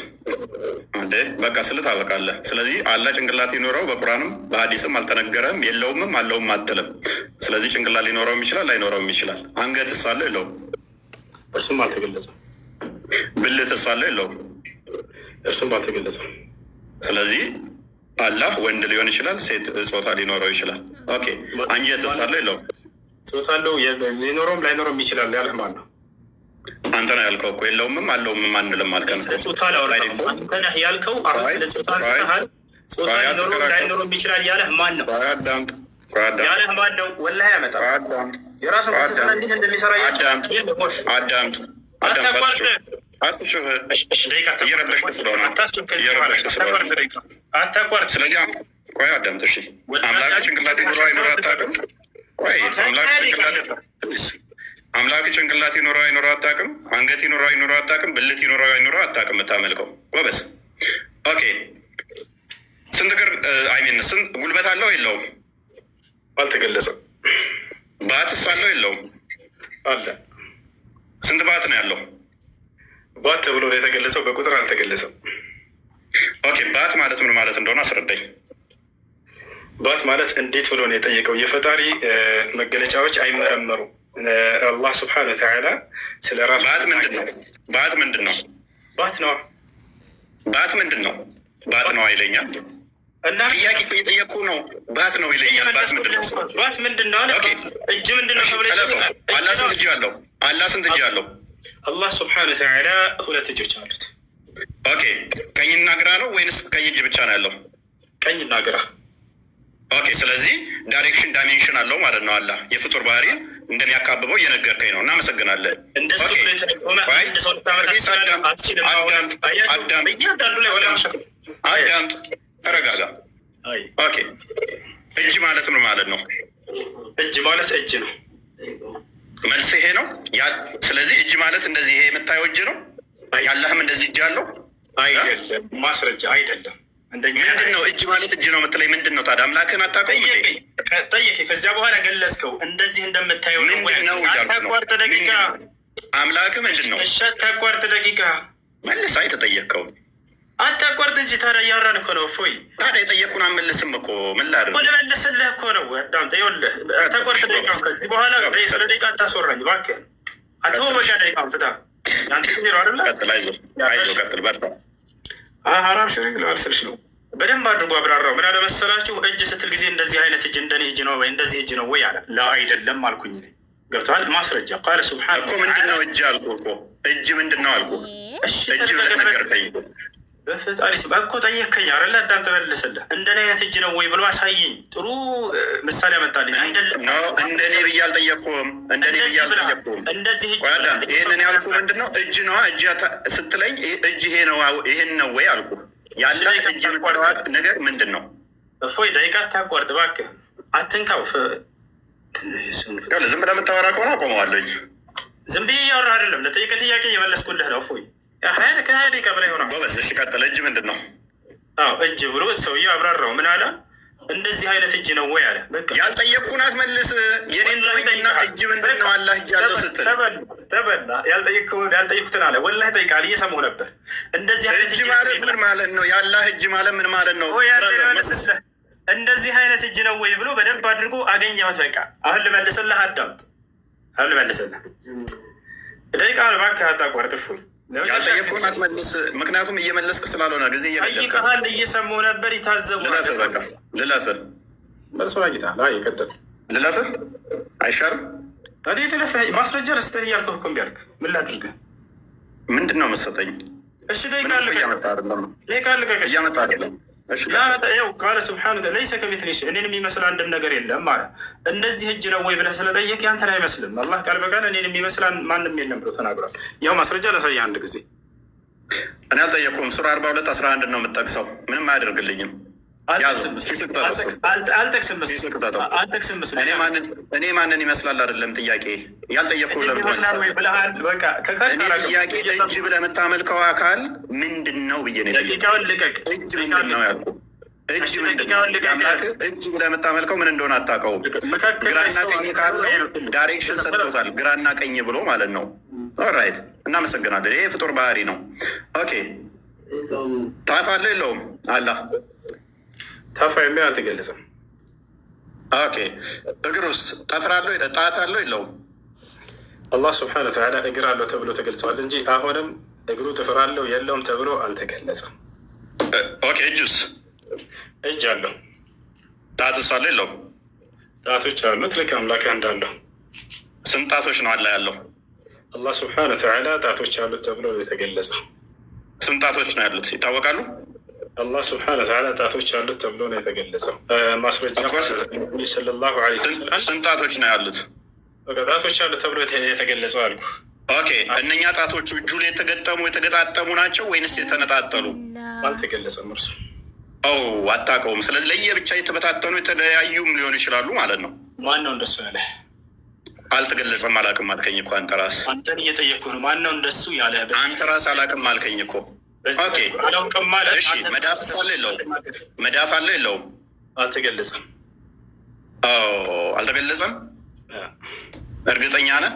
Speaker 2: እንዴ በቃ ስል ታበቃለህ። ስለዚህ አላህ ጭንቅላት ሊኖረው በቁርአንም በሐዲስም አልተነገረም። የለውምም አለውም አትልም። ስለዚህ ጭንቅላት ሊኖረውም ይችላል ላይኖረውም ይችላል። አንገትስ አለው የለውም?
Speaker 1: እርሱም አልተገለጸም።
Speaker 2: ብልትስ አለው የለውም?
Speaker 1: እርሱም አልተገለጸም።
Speaker 2: ስለዚህ አላህ ወንድ ሊሆን ይችላል፣ ሴት ጾታ ሊኖረው ይችላል። ኦኬ አንጀትስ አለው የለውም?
Speaker 1: ጾታ አለው ሊኖረውም ላይኖረውም ይችላል ያለህ ማን ነው?
Speaker 2: አንተ ነው ያልከው እኮ። የለውምም አለውም አንልም አልከን።
Speaker 1: ስለ ጾታ አንተ ነህ ያልከው። አሁን ስለ ጾታ አንስተሃል። ጾታ ሊኖረውም ላይኖረውም ይችላል ያለህ ማን ነው? ያለህ ማን ነው? ወላሂ ያመጣል። የራሱን ፍልስፍና እንዴት እንደሚሰራ
Speaker 2: አዳምጥ። ስለዚህ ቆይ አዳምጥ። እሺ አምላክ ጭንቅላት ይኖረው አይኖረው አታውቅም? አምላክ ጭንቅላት ይኖረው አይኖረው አታውቅም? አንገት ይኖረው አይኖረው አታውቅም? ብልት ይኖረው አይኖረው አታውቅም? የምታመልከው ጎበዝ። ኦኬ ስንት እግር ስንት ጉልበት አለው የለውም?
Speaker 1: አልተገለጸም።
Speaker 2: ባትስ አለው የለውም?
Speaker 1: አለ።
Speaker 2: ስንት ባት ነው ያለው?
Speaker 1: ባት ተብሎ ነው የተገለጸው፣ በቁጥር አልተገለጸም።
Speaker 2: ኦኬ ባት ማለት ምን ማለት እንደሆነ አስረዳኝ።
Speaker 1: ባት ማለት እንዴት ብሎ ነው የጠየቀው? የፈጣሪ መገለጫዎች አይመረመሩ። አላህ ስብሐነሁ ወተዓላ ስለ ራሱ
Speaker 2: ባት ምንድን ነው? ባት ምንድን ነው?
Speaker 1: ባት ነው።
Speaker 2: ባት ምንድን ነው? ባት ነው አይለኛል። እና ጥያቄ እየጠየኩ ነው። ባት ነው ይለኛል። ባት ምንድን ነው?
Speaker 1: ባት ምንድን ነው? እጅ ምንድን ነው?
Speaker 2: አላህ ስንት እጅ አለው? አላህ ስንት እጅ አለው?
Speaker 1: አላህ ስብሐነሁ ወተዓላ 2 እጆች አሉት።
Speaker 2: ኦኬ ቀኝና ግራ ነው ወይንስ ቀኝ እጅ ብቻ ነው ያለው?
Speaker 1: ቀኝና ግራ።
Speaker 2: ኦኬ ስለዚህ ዳይሬክሽን ዳይሜንሽን አለው ማለት ነው። አላህ የፍጡር ባህሪን እንደሚያካብበው እየነገርከኝ ነው። እናመሰግናለን። አዳምጥ፣ ተረጋጋ። ኦኬ እጅ ማለት ምን ማለት ነው?
Speaker 1: እጅ ማለት እጅ ነው።
Speaker 2: መልስ ይሄ ነው። ስለዚህ እጅ ማለት እንደዚህ ይሄ የምታየው እጅ ነው። ያለህም እንደዚህ እጅ አለው
Speaker 1: አይደለም? ማስረጃ አይደለም።
Speaker 2: ምንድን ነው እጅ ማለት? እጅ ነው የምትለኝ ምንድን ነው ታዲያ? አምላክህን አታውቀውም?
Speaker 1: ጠየቄ። ከዚያ በኋላ ገለጽከው። እንደዚህ እንደምታየው
Speaker 2: ምንድን ነው እያልኩ ነው።
Speaker 1: አታቋርጥ ደቂቃ።
Speaker 2: አምላክህ ምንድን ነው?
Speaker 1: እሺ አታቋርጥ ደቂቃ።
Speaker 2: መልስ። የተጠየቅከው
Speaker 1: አታቋርጥ እንጂ ታዲያ እያወራን እኮ ነው። እፎይ
Speaker 2: ታዲያ የጠየቅኩን አመልስም እኮ ምን ላድርግ?
Speaker 1: ልመልስልህ እኮ ነው። አዳምጠኝ። ይኸውልህ አታቋርጥ ደቂቃ። ከዚህ በኋላ ስለ ደቂቃ አታስወራኝ እባክህ። አትቦ በሻ ደቂቃ ትዳ ያንተ ሲሮ አደለ።
Speaker 2: ቀጥል፣ አይዞህ ቀጥል። በርታ።
Speaker 1: ሀራም ሽሪክ ለአልስልሽ ነው። በደንብ አድርጎ አብራራው። ምን አለመሰላችሁ? እጅ ስትል ጊዜ እንደዚህ አይነት እጅ እንደኔ እጅ ነው ወይ እንደዚህ እጅ ነው ወይ አለ። ላ አይደለም አልኩኝ። ገብቶሃል? ማስረጃ ቃለ ስብሓን
Speaker 2: እኮ ምንድን ነው እጅ አልኩህ እኮ። እጅ ምንድን ነው አልኩህ። እጅ ብለህ ነገርከኝ
Speaker 1: በፈጣሪ ስም እኮ ጠየከኝ አይደለ? አዳም ተመልሰልህ እንደኔ አይነት እጅ ነው ወይ ብሎ አሳየኝ። ጥሩ ምሳሌ አመጣልኝ። አይደለም
Speaker 2: እንደኔ ብዬ አልጠየቅኩም። እንደኔ ብዬ አልጠየቅኩም።
Speaker 1: እንደዚህ እጅ
Speaker 2: ይህንን ያልኩህ ምንድን ነው? እጅ ነዋ። እጅ ስትለኝ እጅ ይሄ ነው ይሄን ነው ወይ አልኩህ። ያለ እጅ የምትለዋል ነገር ምንድን ነው?
Speaker 1: እፎይ ደቂቃ ታቋርጥ እባክህ። አትንካው።
Speaker 2: ዝም ብለህ የምታወራ ከሆነ አቆመዋለኝ።
Speaker 1: ዝም ብዬ እያወራህ አይደለም። ለጠየቀ ጥያቄ እየመለስኩልህ ነው። እፎይ ከሀያ ደቂቃ በላይ ሆነ።
Speaker 2: ጎበዝ። እሺ ቀጥል። እጅ ምንድን ነው?
Speaker 1: አዎ እጅ ብሎ ሰውዬው አብራራው። ምን አለ? እንደዚህ አይነት እጅ ነው ወይ አለ።
Speaker 2: ያልጠየቅኩህን አትመልስ። የኔን ጠይቅና እጅ ምንድን ነው? አላህ እጅ አለው ስትል
Speaker 1: ተበላ። ያልጠየቅኩትን አለ። ወላሂ ጠይቃል። እየሰማሁ ነበር። እንደዚህ አይነት
Speaker 2: እጅ ማለት ምን ማለት ነው? የአላህ እጅ ማለት ምን ማለት ነው?
Speaker 1: እንደዚህ አይነት እጅ ነው ወይ ብሎ በደንብ አድርጎ አገኘሁት። በቃ አሁን ልመልስልህ። አዳምጥ። አሁን ልመልስልህ። ደቂቃ እባክህ አታቋርጥ። እፎይ
Speaker 2: ያልጠየቅኩህን አትመልስ። ምክንያቱም እየመለስክ ስላልሆነ ጊዜ
Speaker 1: ጠይቀሃል። እየሰማሁ ነበር። ይታዘቡ
Speaker 2: ልለፍህ
Speaker 1: መልሶ ጌታ ይቀጥል።
Speaker 2: ልለፍህ አይሻልም?
Speaker 1: እንዴት ልለፍህ? ማስረጃ ልስጥህ እያልኩህ እኮ እምቢ አልክ። ምን ላድርግህ?
Speaker 2: ምንድን ነው መሰጠኝ?
Speaker 1: እሺ ደቂቃ ልቀቅ።
Speaker 2: እያመጣ አይደለም።
Speaker 1: ው ቃለ ስብሓን ለይሰ ከሚስሊሂ ሸይእ እኔን የሚመስል አንድም ነገር የለም አለ። እንደዚህ እጅ ነው ወይ ብለህ ስለጠየቅ ያንተን አይመስልም። አላህ ቃል በቃል እኔን የሚመስል ማንም የለም ብሎ ተናግሯል። ያው ማስረጃ ላሳየህ አንድ ጊዜ።
Speaker 2: እኔ አልጠየቅኩም። ሱራ 42:11 ነው የምጠቅሰው። ምንም አያደርግልኝም።
Speaker 1: አልጠቅስም።
Speaker 2: እኔ ማንን ይመስላል አይደለም ጥያቄ። ያልጠየቅኩህ ጥያቄ እጅ ብለህ የምታመልከው አካል ምንድን ነው ብዬ ነው የጠየቅኩህ። እጅ ምንድን ነው ያልኩህ። እጅ ምንድን ነው? እጅ ብለህ የምታመልከው ምን እንደሆነ አታውቀውም። ግራና ቀኝ ካለው ዳይሬክሽን ሰጥቶታል። ግራና ቀኝ ብሎ ማለት ነው። ኦራይት፣ እናመሰግናለን። ይሄ ፍጡር ባህሪ ነው። ኦኬ ታፍ አለው የለውም? አላህ
Speaker 1: ታፋ የሚል አልተገለጸም።
Speaker 2: ኦኬ እግሩስ ጠፍር አለው ጣት አለው የለውም?
Speaker 1: አላህ ስብሐነ ወተዓላ እግር አለው ተብሎ ተገልጸዋል እንጂ አሁንም እግሩ ጥፍር አለው የለውም ተብሎ አልተገለጸም።
Speaker 2: ኦኬ እጁስ?
Speaker 1: እጅ አለው።
Speaker 2: ጣትስ አለው የለውም?
Speaker 1: ጣቶች አሉት ልክ አምላክ እንዳለው።
Speaker 2: ስንት ጣቶች ነው አላህ ያለው?
Speaker 1: አላህ ስብሐነ ወተዓላ ጣቶች አሉት ተብሎ የተገለጸው።
Speaker 2: ስንት ጣቶች ነው ያሉት ይታወቃሉ?
Speaker 1: አላህ ስብሐነ ወተዓላ ጣቶች አሉት ተብሎ ነው የተገለጸው። ማስረጃ ሰለላሁ ዐለይሂ ወሰለም
Speaker 2: ስንት ጣቶች ነው ያሉት?
Speaker 1: ጣቶች አሉ ተብሎ የተገለጸው አልኩ።
Speaker 2: ኦኬ እነኛ ጣቶቹ እጁ ላይ የተገጣጠሙ ናቸው ወይንስ የተነጣጠሉ?
Speaker 1: አልተገለጸም እርሱ።
Speaker 2: አታውቀውም። ስለዚህ ለየብቻ የተበታተኑ የተለያዩም ሊሆኑ ይችላሉ ማለት ነው።
Speaker 1: ማን ነው እንደሱ ያለ?
Speaker 2: አልተገለጸም አላውቅም አልከኝ እኮ አንተ ራስህ።
Speaker 1: አንተን እየጠየኩ ነው። ማን ነው እንደሱ ያለ?
Speaker 2: አንተ ራስህ አላውቅም አልከኝ እኮ። ኦኬ
Speaker 1: አላውቅም ማለት
Speaker 2: እሺ። መዳፍ አለ የለውም? መዳፍ አለ የለውም?
Speaker 1: አልተገለጸም።
Speaker 2: አልተገለጸም። እርግጠኛ ነህ?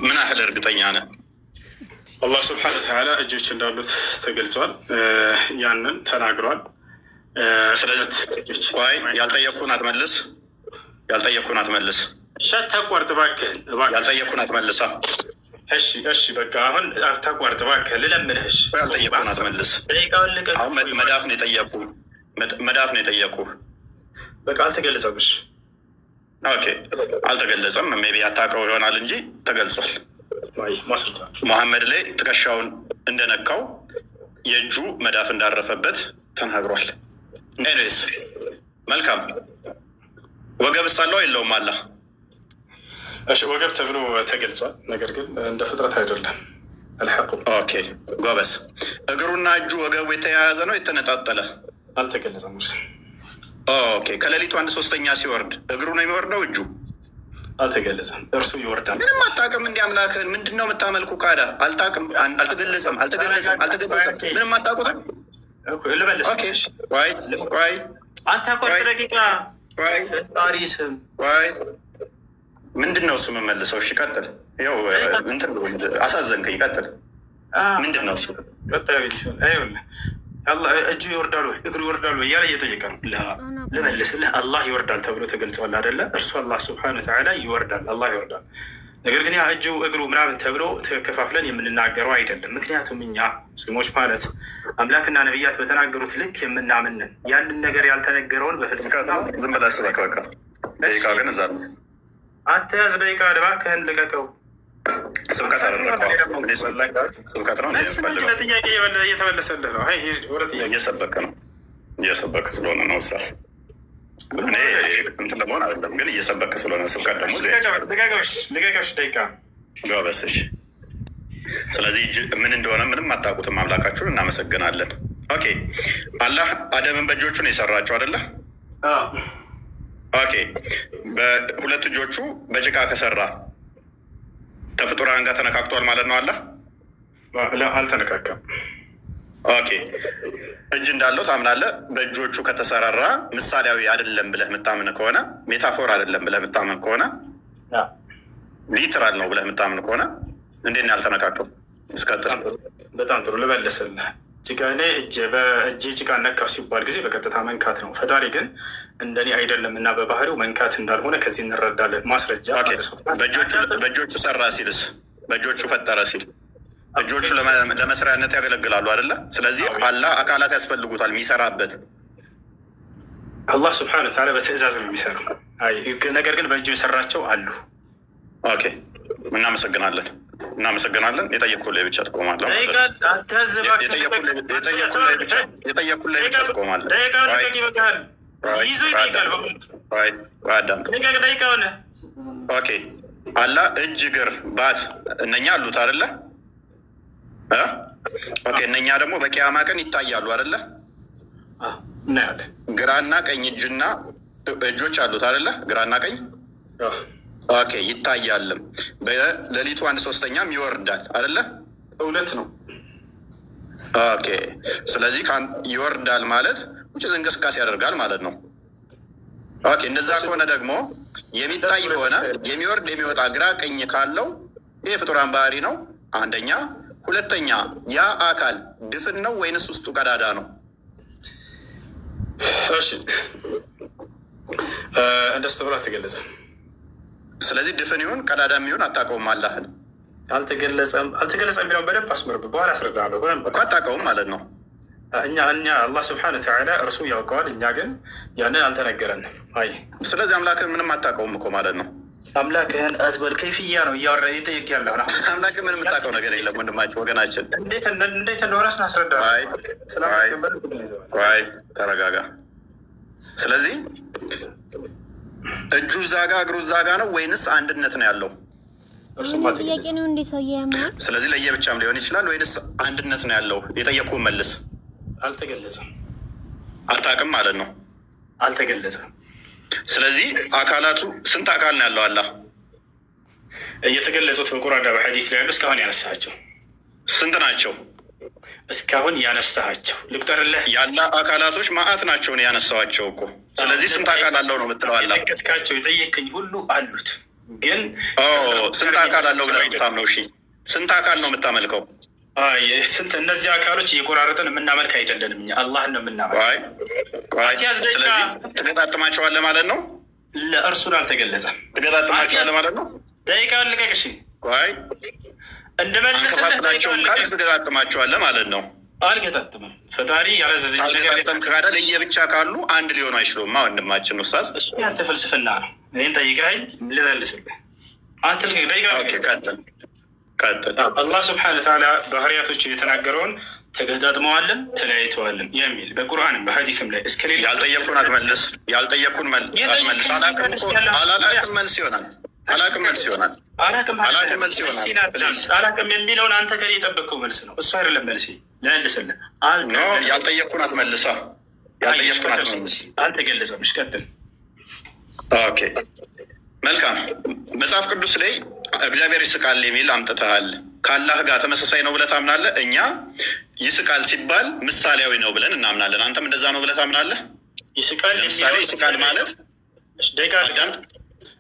Speaker 2: ምን ያህል እርግጠኛ ነህ?
Speaker 1: አላህ ስብሐነሁ ወተዓላ እጆች እንዳሉት ተገልጿል። ያንን ተናግሯል።
Speaker 2: ስለዚህ ያልጠየቅኩህን አትመልስ። ያልጠየቅኩህን አትመልስ።
Speaker 1: ተቋርጥ እባክህን።
Speaker 2: ያልጠየቅኩህን አትመልሳ።
Speaker 1: እሺ በቃ አሁን ተቋርጥ እባክህን ልለምንህ።
Speaker 2: ያልጠየቅኩህን አትመልስ። አሁን መዳፍ ነው የጠየቁህ። መዳፍ ነው የጠየቁህ።
Speaker 1: በቃ አልተገለጸም። እሺ
Speaker 2: ኦኬ አልተገለጸም። ሜይ ቢ አታውቀው ይሆናል እንጂ ተገልጿል።
Speaker 1: ማስረጃ
Speaker 2: መሐመድ ላይ ትከሻውን እንደነካው የእጁ መዳፍ እንዳረፈበት ተናግሯል። ኤኒዌይስ መልካም። ወገብ ሳለው የለውም አላ።
Speaker 1: እሺ ወገብ ተብሎ ተገልጿል። ነገር ግን እንደ ፍጥረት አይደለም። አልሐቁ
Speaker 2: ኦኬ ጎበስ። እግሩና እጁ ወገቡ የተያያዘ ነው የተነጣጠለ?
Speaker 1: አልተገለጸም እርሱ።
Speaker 2: ኦኬ ከሌሊቱ 1/3 ሲወርድ እግሩ ነው የሚወርደው? እጁ
Speaker 1: አልተገለጸም። እርሱ ይወርዳል።
Speaker 2: ምንም አታውቅም። እንዲህ አምላክህን ምንድን ነው የምታመልኩ? ካዳ አልታውቅም። አልተገለጸም። ምንም አታውቁትም።
Speaker 1: ልመልስ።
Speaker 2: ቆይ
Speaker 1: አታቋርጥ ደቂቃ። ፈጣሪ ስም
Speaker 2: ምንድን ነው እሱ የምመልሰው? እሺ ቀጥል። ያው እንትን አሳዘንከኝ። ቀጥል። ምንድን ነው እሱ? እጁ ይወርዳሉ እግሩ ይወርዳሉ እያለ እየጠየቀ ነው። ልመልስልህ። አላህ ይወርዳል ተብሎ ተገልጸዋል አይደለ? እርሱ አላህ ስብሐነሁ ወተዓላ ይወርዳል። አላህ ይወርዳል። ነገር ግን ያ እጁ እግሩ ምናምን ተብሎ ተከፋፍለን የምንናገረው አይደለም። ምክንያቱም እኛ ሙስሊሞች ማለት አምላክና ነቢያት በተናገሩት ልክ የምናምንን ያንን ነገር ያልተነገረውን በፍልስፍና ዝም ብለህ ስበክ። በቃ ደቂቃ ግን እዛ ነው።
Speaker 1: አትያዝ ደቂቃ። እባክህን ልቀቀው።
Speaker 2: ስብከት ስብከት ነው።
Speaker 1: ለጥያቄ እየተመለሰልህ ነው።
Speaker 2: እየሰበክ ነው። እየሰበክ ስለሆነ ነው ውሳስ እኔ እንትን ለመሆን አይደለም፣ ግን እየሰበክ ስለሆነ ስብከት ደግሞ
Speaker 1: ልቀቀሽ ደቂቃ
Speaker 2: ጎበስሽ። ስለዚህ ምን እንደሆነ ምንም አታውቁትም አምላካችሁን። እናመሰግናለን። ኦኬ አላህ አደምን በእጆቹ ነው የሰራቸው አይደለ? ኦኬ በሁለት እጆቹ በጭቃ ከሰራ ከፍጡራን ጋር ተነካክቷል ማለት ነው። አላህ
Speaker 1: አልተነካከም።
Speaker 2: ኦኬ እጅ እንዳለው ታምናለህ። በእጆቹ ከተሰራራ ምሳሌያዊ አይደለም ብለህ የምታምን ከሆነ፣ ሜታፎር አይደለም ብለህ የምታምን ከሆነ፣ ሊትራል ነው ብለህ የምታምን ከሆነ እንዴት ነው ያልተነካከው? እስከጥር
Speaker 1: በጣም ጥሩ ልመልስልህ። እኔ በእጄ ጭቃ ነካው ሲባል ጊዜ በቀጥታ መንካት ነው። ፈጣሪ ግን እንደኔ አይደለም እና በባህሪው መንካት እንዳልሆነ ከዚህ እንረዳለን። ማስረጃ
Speaker 2: በእጆቹ ሰራ ሲልስ፣ በእጆቹ ፈጠረ ሲል እጆቹ ለመስሪያነት ያገለግላሉ አይደለ? ስለዚህ አላህ አካላት ያስፈልጉታል የሚሰራበት።
Speaker 1: አላህ ስብሐነሁ ወተዓላ በትዕዛዝ ነው የሚሰራው። ነገር ግን በእጁ የሰራቸው አሉ።
Speaker 2: ኦኬ እናመሰግናለን። የጠየኩህ ላይ ብቻ ትቆማለህ። የጠየኩህ ላይ ብቻ ትቆማለህ። ኦኬ አላህ እጅ፣ እግር፣ ባት እነኛ አሉት አይደለ? ኦኬ እነኛ ደግሞ በቂያማ ቀን ይታያሉ አይደለ? ግራና ቀኝ እጅና እጆች አሉት አይደለ? ግራና ቀኝ ኦኬ ይታያልም። በሌሊቱ 1/3 ይወርዳል አይደለ? እውነት ነው። ኦኬ ስለዚህ ይወርዳል ማለት ውጭ እንቅስቃሴ ያደርጋል ማለት ነው። ኦኬ እንደዛ ከሆነ ደግሞ የሚታይ ከሆነ የሚወርድ የሚወጣ ግራ ቀኝ ካለው ይሄ ፍጡራን ባህሪ ነው አንደኛ። ሁለተኛ ያ አካል ድፍን ነው ወይንስ ውስጡ ቀዳዳ ነው?
Speaker 1: እሺ እንደሱ ተብሎ አልተገለጸም።
Speaker 2: ስለዚህ ድፍን ይሁን ቀዳዳ የሚሆን አታውቀውም። አላህን
Speaker 1: አልተገለጸም የሚለውን በደንብ አስመርብ። በኋላ አስረዳለሁ።
Speaker 2: እኮ አታውቀውም ማለት ነው።
Speaker 1: እኛ አላህ ስብሐነሁ ወተዓላ እርሱ ያውቀዋል፣ እኛ ግን ያንን አልተነገረንም። አይ ስለዚህ
Speaker 2: አምላክህን ምንም አታውቀውም እኮ ማለት ነው።
Speaker 1: አምላክህን አዝበል ከይፍያ ነው እያወራ እየጠየቅ ያለው ነው።
Speaker 2: አምላክህ ምንም የምታውቀው ነገር የለም ወንድማችን፣ ወገናችን።
Speaker 1: እንዴት እንደሆነ ስናስረዳ
Speaker 2: ተረጋጋ። ስለዚህ እጁ እዛ ጋ እግሩ እዛ ጋ ነው ወይንስ አንድነት ነው ያለው?
Speaker 4: ጥያቄ ነው እንዴ ሰውዬ ያማል።
Speaker 2: ስለዚህ ለየብቻም ሊሆን ይችላል ወይንስ አንድነት ነው ያለው? የጠየቅኩህን መልስ።
Speaker 1: አልተገለጸም።
Speaker 2: አታውቅም ማለት ነው?
Speaker 1: አልተገለጸም።
Speaker 2: ስለዚህ አካላቱ ስንት አካል ነው ያለው? አላህ
Speaker 1: እየተገለጹት በቁርአንና በሐዲስ ላይ ያሉ እስካሁን ያነሳቸው
Speaker 2: ስንት ናቸው?
Speaker 1: እስካሁን ያነሳቸው ልቁጠርልህ።
Speaker 2: ያለ አካላቶች ማአት ናቸው ነው ያነሳዋቸው እኮ። ስለዚህ ስንት አካል አለው ነው የምትለው? አላህ
Speaker 1: የጠቀስካቸው የጠየቀኝ ሁሉ አሉት፣ ግን
Speaker 2: ስንት አካል አለው ብለህ የምታምነው? እሺ ስንት አካል ነው የምታመልከው?
Speaker 1: ስንት እነዚህ አካሎች እየቆራረጠን የምናመልክ አይደለንም። እኛ አላህን ነው የምናመልክ።
Speaker 2: ስለዚህ ትገጣጥማቸዋለህ ማለት ነው?
Speaker 1: ለእርሱን አልተገለጸም።
Speaker 2: ትገጣጥማቸዋለህ ማለት ነው?
Speaker 1: ደቂቃውን ልቀቅ። እሺ
Speaker 2: አንከፋፍላቸውም ካል ትገጣጥማቸዋለህ ማለት ነው?
Speaker 1: አልገጣጥምም። ፈጣሪ ያለዘዘኝ
Speaker 2: ነገር ካለ ለየብቻ ካሉ አንድ ሊሆኑ አይችሉም። ወንድማችን ኡስታዝ፣
Speaker 1: አንተ ፍልስፍና ነው። እኔን ጠይቀኸኝ ልመልስልህ። አንተ ቀጥል። አላህ ስብሐነ ወተዓላ ባህሪያቶች የተናገረውን ተገጣጥመዋልን ተለያይተዋልን የሚል በቁርአንም በሀዲስም ላይ እስከሌላ
Speaker 2: ያልጠየቅኩን አትመልስ። ያልጠየቅኩን መልስ። አላቅም መልስ ይሆናል። አላቅም መልስ ይሆናል።
Speaker 1: አላቅም የሚለውን አንተ ከኔ የጠበቅከው መልስ ነው። እሱ አይደለም መልስ። ልመልስልህ።
Speaker 2: ያልጠየቅኩን አትመልሳ። ያልጠየቅኩን አትመልስ።
Speaker 1: አልተገለጸም። እሺ ቀጥል።
Speaker 2: ኦኬ መልካም። መጽሐፍ ቅዱስ ላይ እግዚአብሔር ይስቃል የሚል አምጥተሃል። ከአላህ ጋር ተመሳሳይ ነው ብለህ ታምናለህ? እኛ ይስቃል ሲባል ምሳሌያዊ ነው ብለን እናምናለን። አንተም እንደዛ ነው ብለህ ታምናለህ?
Speaker 1: ይስቃል
Speaker 2: ለምሳሌ ይስቃል ማለት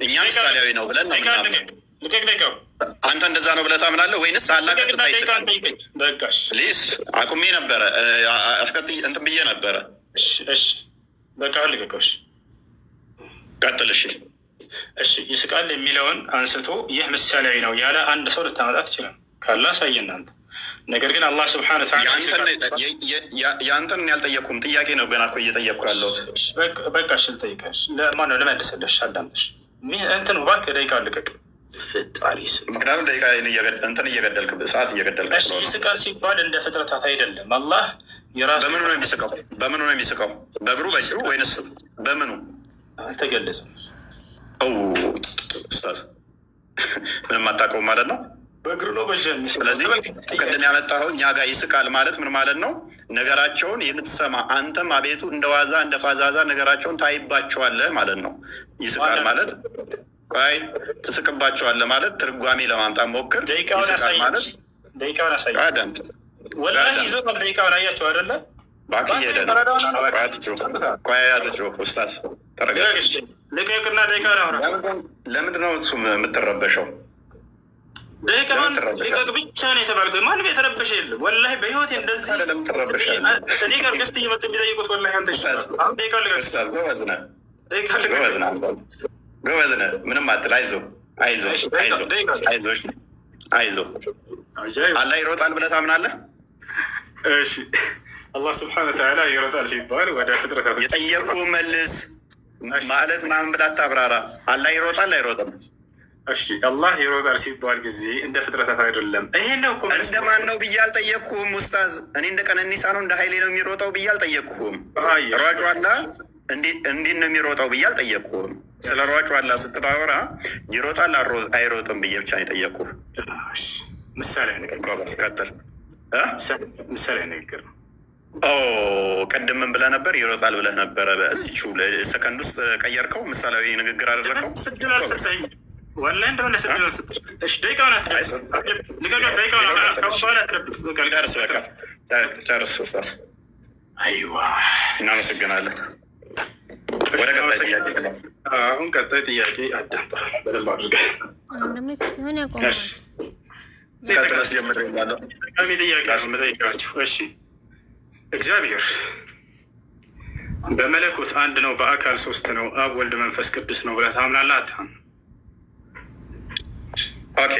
Speaker 2: እኛ ምሳሌያዊ ነው ብለን ነው። አንተ እንደዛ ነው ብለህ ታምናለህ ወይንስ አላህ ቀጥታ ይስቃል? ፕሊስ አቁሜ ነበረ አስቀጥይ እንትን ብዬ ነበረ።
Speaker 1: እሺ በቃ ልቀቀው። ቀጥል። እሺ ይስቃል የሚለውን አንስቶ ይህ ምሳሌያዊ ነው ያለ አንድ ሰው ልታመጣ ትችላል። ካላ ሳየን አንተ። ነገር ግን አላህ ስብሐነ ወተዓላ
Speaker 2: የአንተን ያልጠየኩም ጥያቄ ነው ገና እኮ እየጠየቅኩ ያለው።
Speaker 1: በቃ እሺ ልጠይቅሽ። ለማን ነው ልመልስልሽ? አዳምጥሽ እንትን እባክህ ደቂቃ ልቀቅ። ፍጣሪ
Speaker 2: ምክንያቱም ደቂቃ እንትን እየገደልክ ሰዓት እየገደልክ ስለሆነ።
Speaker 1: ይስቃል ሲባል እንደ ፍጥረታት አይደለም። አላህ የራሱ
Speaker 2: በምኑ ነው የሚስቀው? በምኑ ነው የሚስቀው? በእግሩ በእጁ ወይንስ በምኑ?
Speaker 1: አልተገለጸም።
Speaker 2: ኡስታዝ ምንም አታውቀውም ማለት ነው።
Speaker 1: በእግሩ ነው በእጅ።
Speaker 2: ስለዚህ ቅድም ያመጣኸው እኛ ጋር ይስቃል ማለት ምን ማለት ነው? ነገራቸውን የምትሰማ አንተም አቤቱ እንደ ዋዛ እንደ ፋዛዛ ነገራቸውን ታይባቸዋለህ ማለት ነው። ይስቃል ማለት ትስቅባቸዋለህ ማለት ትርጓሜ ለማምጣት ሞክር። ይስቃል ማለት
Speaker 1: ደቂቃውን አሳይ። ወላሂ ይዞታል። ደቂቃውን አያቸው አይደለ?
Speaker 2: ባክ እየሄደ ነው። አትጩህ ኡስታዝ ተረጋግጥ።
Speaker 1: ልቀቅና ደቂቃ
Speaker 2: ለምንድን ነው እሱ የምትረበሸው?
Speaker 1: ደቂቃውን ልቀቅ ብቻ ነው የተባልኩት። ማንም የተረበሸ የለም። ወላሂ በህይወቴ እንደዚህ እኔ ጋር ገስት እየመጡ የሚጠይቁት ወላሂ አንተ ደቂቃ ልቀቅ።
Speaker 2: ጎበዝ ነህ። ምንም አትል። አይዞህ። አላህ ይሮጣል ብለህ ታምናለህ?
Speaker 1: እሺ አላህ ስብሐነ ወተዓላ ይሮጣል ሲባል ወደ ፍጥረታት
Speaker 2: የጠየቁህ መልስ ማለት ምናምን ብለህ አታብራራ። አላህ ይሮጣል አይሮጥም?
Speaker 1: እሺ አላህ ይሮጣል ሲባል ጊዜ እንደ ፍጥረታት አይደለም። ይሄን ነው እኮ
Speaker 2: እንደማን ነው ብዬ አልጠየቅኩህም ኡስታዝ። እኔ እንደ ቀነኒሳ ነው እንደ ሀይሌ ነው የሚሮጠው ብዬ አልጠየቅኩህም። ሯጩ አላህ እንዲህ ነው የሚሮጠው ብዬ አልጠየቅኩህም። ስለ ሯጩ አላህ ስታወራ ይሮጣል አይሮጥም ብዬ ብቻ ነው የጠየቅኩህ።
Speaker 1: ምሳሌ ንግግር
Speaker 2: ቀጥል።
Speaker 1: ምሳሌ ንግግር ነው።
Speaker 2: ቅድም ምን ብለህ ነበር? ይሮጣል ብለህ ነበረ። በዚቹ ሰከንድ ውስጥ ቀየርከው፣ ምሳሌያዊ ንግግር አደረገው።
Speaker 1: ወላሂ እንደመለስ
Speaker 2: ጨርስ ኡስታዝ። አይዋ እናመሰግናለን። ወደ ቀጣይ ጥያቄ።
Speaker 1: አሁን ቀጣይ ጥያቄ አዳምጣ በደንብ አድርገህ
Speaker 4: ሲሆን ያቆማል።
Speaker 2: ቀጥለስ ጀምር ያለው
Speaker 1: ጥያቄ መጠይቃችሁ። እሺ እግዚአብሔር በመለኮት አንድ ነው፣ በአካል ሶስት ነው፣ አብ ወልድ መንፈስ ቅዱስ ነው ብለህ ታምናለህ? አታምንም?
Speaker 2: ኦኬ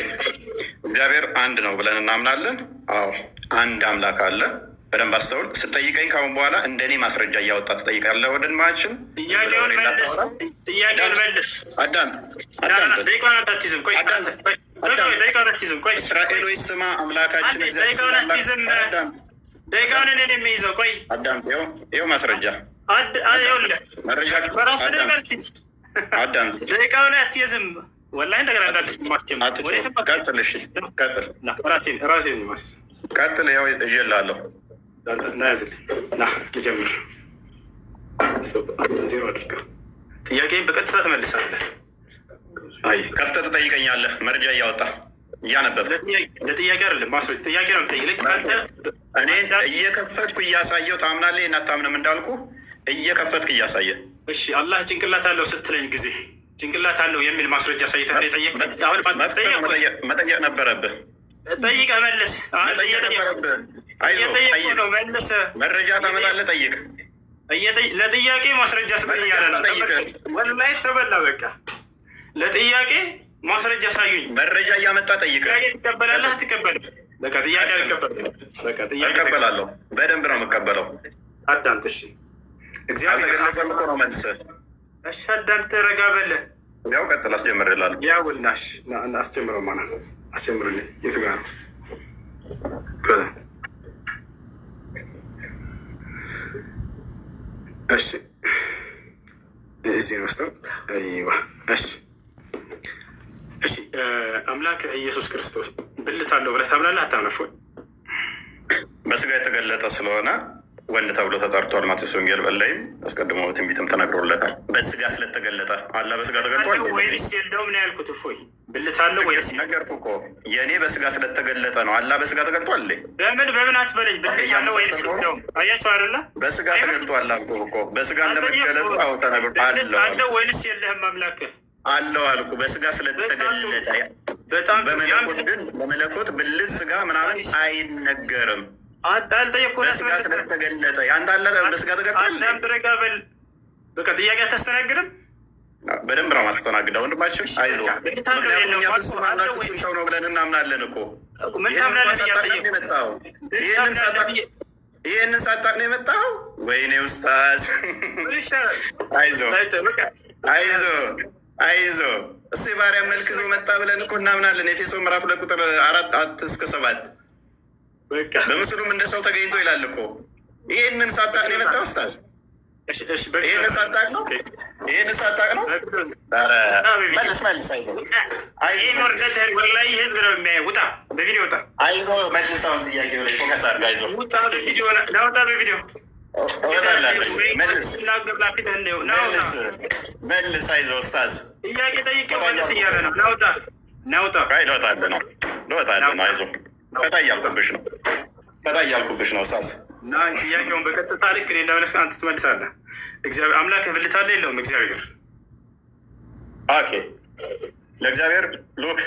Speaker 2: እግዚአብሔር አንድ ነው ብለን እናምናለን። አዎ አንድ አምላክ አለ። በደንብ አስተውል። ስጠይቀኝ ካሁን በኋላ እንደኔ ማስረጃ እያወጣ ትጠይቃለህ። ወንድማችን
Speaker 1: ጥያቄውን መልስ።
Speaker 2: እስራኤል ወይ ስማ፣ አምላካችን
Speaker 1: ደቂቃውን እኔን የሚይዘው ቆይ፣
Speaker 2: አዳምጥ። ይኸው ማስረጃ አዳምጥ።
Speaker 1: ደቂቃውን አትይዝም ወላሂ እንደገና እንዳትስ
Speaker 2: ቀጥል። እሺ ቀጥል።
Speaker 1: ራሴን ማስስ
Speaker 2: ቀጥል። ያው እጀላለሁ
Speaker 1: ና ያዝልኝ ና ልጀምር። ዜሮ አድርገው ጥያቄን በቀጥታ ትመልሳለህ። አይ
Speaker 2: ከፍተህ ትጠይቀኛለህ። መረጃ እያወጣ እያነበብ
Speaker 1: ለጥያቄ አይደለም ማስረጃ ጥያቄ ነው የምጠይቅህ።
Speaker 2: እኔ እየከፈትኩ እያሳየው ታምናለህ እናታምንም እንዳልኩ እየከፈትክ እያሳየ።
Speaker 1: እሺ አላህ ጭንቅላት አለው ስትለኝ ጊዜ ጭንቅላት አለው የሚል ማስረጃ ሳይተህ ጠየቅህ። አሁን
Speaker 2: መጠየቅ ነበረብህ።
Speaker 1: ጠይቀህ መልስ። እየጠየቁህ ነው መልስ።
Speaker 2: መረጃ ታመጣለህ። ጠይቅ።
Speaker 1: ለጥያቄ ማስረጃ ስጠኝ እያለ ነው። ወላሂ ተበላ በቃ። ለጥያቄ ማስረጃ ሳዩኝ።
Speaker 2: መረጃ እያመጣ ጠይቅ።
Speaker 1: ትቀበላለህ አትቀበልም? በቃ ጥያቄ አልቀበልም። በቃ ጥያቄ
Speaker 2: እቀበላለሁ። በደንብ ነው የምቀበለው።
Speaker 1: አዳምጥ። እሺ እግዚአብሔር
Speaker 2: አልተገለጸም እኮ ነው መልስህ።
Speaker 1: እሺ አዳምጥ። ረጋ በለ።
Speaker 2: ያው ቀጥል። አስጀምርልሃለሁ።
Speaker 1: ያው ናሽ አስጀምረው ማለት ነው። አስጀምርልኝ። የቱ ጋር ነው? እሺ እዚህ ነው። አይዋ እሺ እሺ አምላክ ኢየሱስ ክርስቶስ ብልት አለው ብለህ ታምናለህ አታምነህ?
Speaker 2: በስጋ የተገለጠ ስለሆነ ወንድ ተብሎ ተጠርቷል። ማቴዎስ ወንጌል በላይም አስቀድሞ ትንቢትም ተነግሮለታል። በስጋ ስለተገለጠ አላህ በስጋ ተገልጧል
Speaker 1: ወይስ የለውም ነው ያልኩት። እፎይ ብልት አለው ወይስ
Speaker 2: ነገርኩህ እኮ የእኔ በስጋ ስለተገለጠ ነው። አላህ በስጋ ተገልጧል።
Speaker 1: በምን አትበለኝ። ብልት አለው ወይስ የለውም? አያቸው አይደለ?
Speaker 2: በስጋ ተገልጧል አልኩህ እኮ። በስጋ እንደመገለጡ አዎ ተነግሯል።
Speaker 1: አለው ወይስ የለህም? አምላክህ
Speaker 2: አለው አልኩ። በስጋ ስለተገለጠ
Speaker 1: በጣም
Speaker 2: በመለኮት ግን በመለኮት ብልት ስጋ ምናምን አይነገርም።
Speaker 1: አልጠየቅኩህ።
Speaker 2: በስጋ ስለተገለጠ ያንተ አለ በስጋ ተገልጧል።
Speaker 1: ረጋ በል በቃ። ጥያቄ አታስተናግድም?
Speaker 2: በደንብ ነው ማስተናግደው ወንድማችን። አይዞህ። ምክንያቱም እኛ ፍጹም አምላክ ፍጹም ሰው ነው ብለን እናምናለን እኮ። ይህንን ሳታቅ ነው የመጣው። ወይኔ ኡስታዝ አይዞህ አይዞህ እሱ የባሪያ መልክ ይዞ መጣ ብለን እኮ እናምናለን። ኤፌሶን ምዕራፍ 2 ቁጥር 4-7 በምስሉም እንደ ሰው ተገኝቶ ይላል እኮ። ይህንን ሳታቅ ነው የመጣው ኡስታዝ። ይህንን ሳታቅ ነው መልስ አይዞህ መልሳውን ጥያቄ ላይ ፎከስ አድርግ። አይዞህ መልስ አይዞህ ኡስታዝ። ልወጣልህ ነው። አይዞህ ፈታ እያልኩብሽ ነው ኡስታዝ።
Speaker 1: እና ጥያቄውን በቀጥታ ልክ እኔ እንዳመለስ አንተ ትመልሳለህ። እግዚአብሔር አምላክ ብልት አለ የለውም? እግዚአብሔር
Speaker 2: ኦኬ። ለእግዚአብሔር ሉክ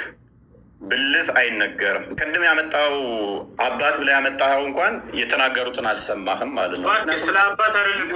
Speaker 2: ብልት አይነገርም። ቅድም ያመጣው አባት ብለህ ያመጣኸው እንኳን የተናገሩትን አልሰማህም ማለት ነው።
Speaker 1: ስለ አባት አይደለም